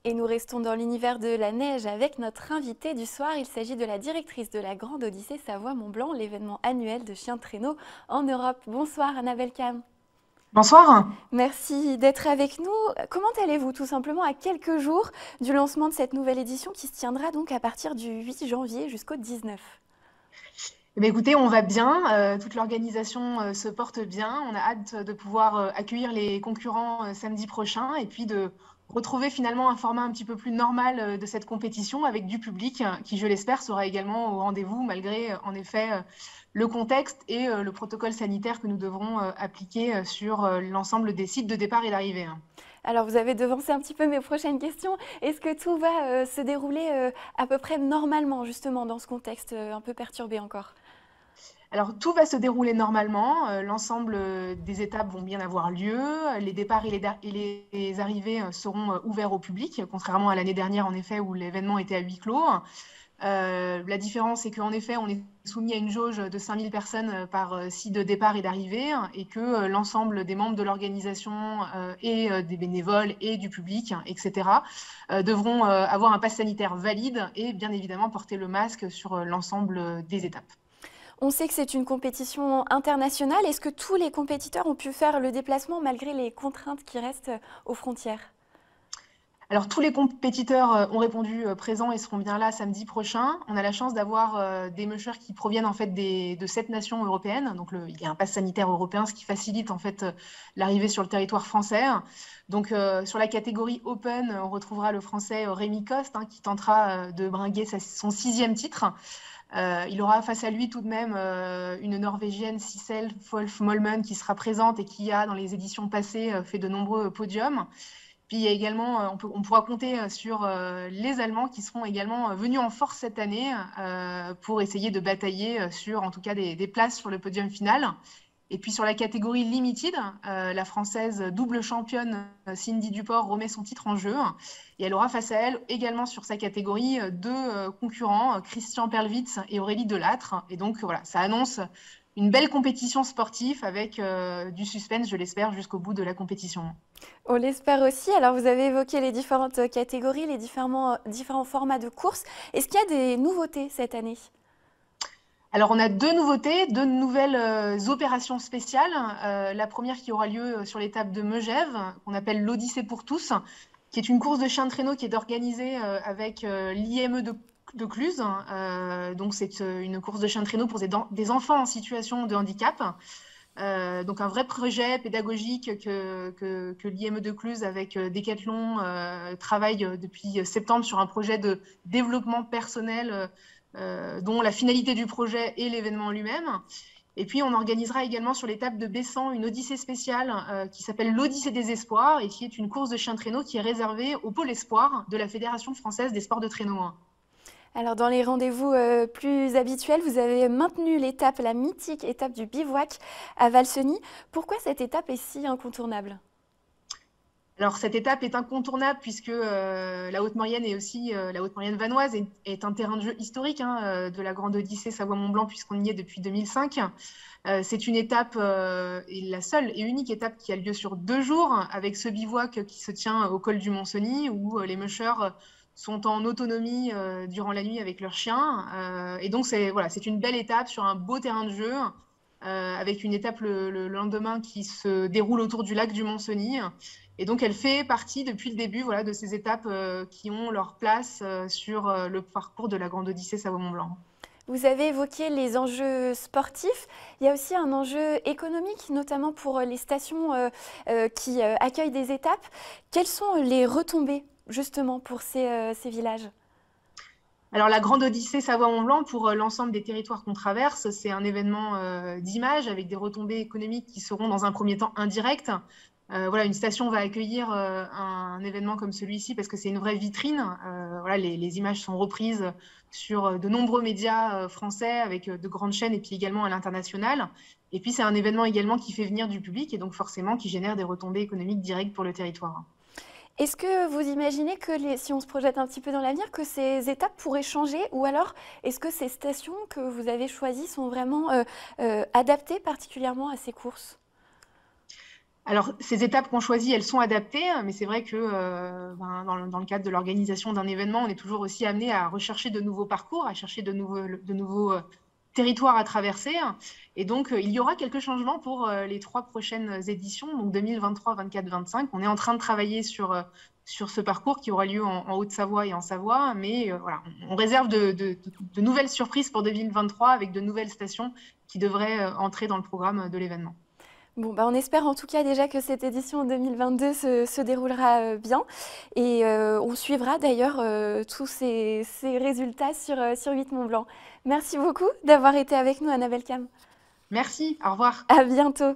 Et nous restons dans l'univers de la neige avec notre invité du soir. Il s'agit de la directrice de la Grande Odyssée Savoie-Mont-Blanc, l'événement annuel de chiens de traîneau en Europe. Bonsoir Annabelle Cam. Bonsoir. Merci d'être avec nous. Comment allez-vous tout simplement à quelques jours du lancement de cette nouvelle édition qui se tiendra donc à partir du 8 janvier jusqu'au 19? Eh bien, écoutez, on va bien. Toute l'organisation se porte bien. On a hâte de pouvoir accueillir les concurrents samedi prochain et puis de retrouver finalement un format un petit peu plus normal de cette compétition avec du public qui, je l'espère, sera également au rendez-vous malgré en effet le contexte et le protocole sanitaire que nous devrons appliquer sur l'ensemble des sites de départ et d'arrivée. Alors vous avez devancé un petit peu mes prochaines questions. Est-ce que tout va se dérouler à peu près normalement justement dans ce contexte un peu perturbé encore? Alors, tout va se dérouler normalement. L'ensemble des étapes vont bien avoir lieu. Les départs et les arrivées seront ouverts au public, contrairement à l'année dernière, en effet, où l'événement était à huis clos. La différence, c'est qu'en effet, on est soumis à une jauge de 5000 personnes par site de départ et d'arrivée, et que l'ensemble des membres de l'organisation et des bénévoles et du public, etc., devront avoir un pass sanitaire valide et bien évidemment porter le masque sur l'ensemble des étapes. On sait que c'est une compétition internationale. Est-ce que tous les compétiteurs ont pu faire le déplacement malgré les contraintes qui restent aux frontières? Alors, tous les compétiteurs ont répondu présents et seront bien là samedi prochain. On a la chance d'avoir des mushers qui proviennent en fait de 7 nations européennes. Donc, il y a un pass sanitaire européen, ce qui facilite en fait l'arrivée sur le territoire français. Donc, sur la catégorie Open, on retrouvera le français Rémi Coste qui tentera de bringuer son 6e titre. Il aura face à lui tout de même une Norvégienne, Sissel Wolf Molmen, qui sera présente et qui a, dans les éditions passées, fait de nombreux podiums. Puis il y a également, on pourra compter sur les Allemands qui seront également venus en force cette année pour essayer de batailler sur, en tout cas, des places sur le podium final. Et puis sur la catégorie Limited, la Française double championne Cindy Duport remet son titre en jeu. Et elle aura face à elle également sur sa catégorie deux concurrents, Christian Perlwitz et Aurélie Delattre. Et donc voilà, ça annonce une belle compétition sportive avec du suspense, je l'espère, jusqu'au bout de la compétition. On l'espère aussi. Alors vous avez évoqué les différentes catégories, les différents formats de course. Est-ce qu'il y a des nouveautés cette année? Alors, on a deux nouveautés, deux nouvelles opérations spéciales. La première qui aura lieu sur l'étape de Megève, qu'on appelle l'Odyssée pour tous, qui est une course de chiens de traîneau qui est organisée avec l'IME de Cluse. Donc, c'est une course de chiens de traîneau pour des enfants en situation de handicap. Donc, un vrai projet pédagogique que l'IME de Cluse avec Decathlon travaille depuis septembre sur un projet de développement personnel dont la finalité du projet est l'événement lui-même. Et puis, on organisera également sur l'étape de Bessan une odyssée spéciale qui s'appelle l'Odyssée des Espoirs et qui est une course de chiens de traîneau qui est réservée au pôle espoir de la Fédération française des sports de traîneau. Alors dans les rendez-vous plus habituels, vous avez maintenu l'étape, la mythique étape du bivouac à Valseny. Pourquoi cette étape est si incontournable? Alors, cette étape est incontournable puisque la Haute-Maurienne et aussi la Haute-Maurienne vanoise est un terrain de jeu historique de la Grande Odyssée Savoie-Mont-Blanc puisqu'on y est depuis 2005. C'est une étape, et la seule et unique étape qui a lieu sur 2 jours avec ce bivouac qui se tient au col du Mont-Cenis où les mushers sont en autonomie durant la nuit avec leurs chiens. Et donc, c'est une belle étape sur un beau terrain de jeu avec une étape le lendemain qui se déroule autour du lac du Mont-Cenis. Et donc, elle fait partie depuis le début de ces étapes qui ont leur place sur le parcours de la Grande Odyssée Savoie-Mont-Blanc. Vous avez évoqué les enjeux sportifs. Il y a aussi un enjeu économique, notamment pour les stations qui accueillent des étapes. Quelles sont les retombées justement pour ces villages? Alors, la Grande Odyssée Savoie-Mont-Blanc, pour l'ensemble des territoires qu'on traverse, c'est un événement d'image avec des retombées économiques qui seront dans un premier temps indirectes. Une station va accueillir un événement comme celui-ci parce que c'est une vraie vitrine. Les images sont reprises sur de nombreux médias français avec de grandes chaînes et puis également à l'international. Et puis, c'est un événement également qui fait venir du public et donc forcément qui génère des retombées économiques directes pour le territoire. Est-ce que vous imaginez que, si on se projette un petit peu dans l'avenir, que ces étapes pourraient changer? Ou alors, est-ce que ces stations que vous avez choisies sont vraiment adaptées particulièrement à ces courses? Alors, ces étapes qu'on choisit, elles sont adaptées, mais c'est vrai que dans le cadre de l'organisation d'un événement, on est toujours aussi amené à rechercher de nouveaux parcours, à chercher de nouveaux territoires à traverser. Et donc, il y aura quelques changements pour les 3 prochaines éditions, donc 2023, 24, 25. On est en train de travailler sur ce parcours qui aura lieu en Haute-Savoie et en Savoie, mais voilà, on réserve de nouvelles surprises pour 2023 avec de nouvelles stations qui devraient entrer dans le programme de l'événement. Bon, bah, on espère en tout cas déjà que cette édition en 2022 se déroulera bien et on suivra d'ailleurs tous ces résultats sur 8 Mont Blanc. Merci beaucoup d'avoir été avec nous, Annabelle Cam. Merci, au revoir. À bientôt.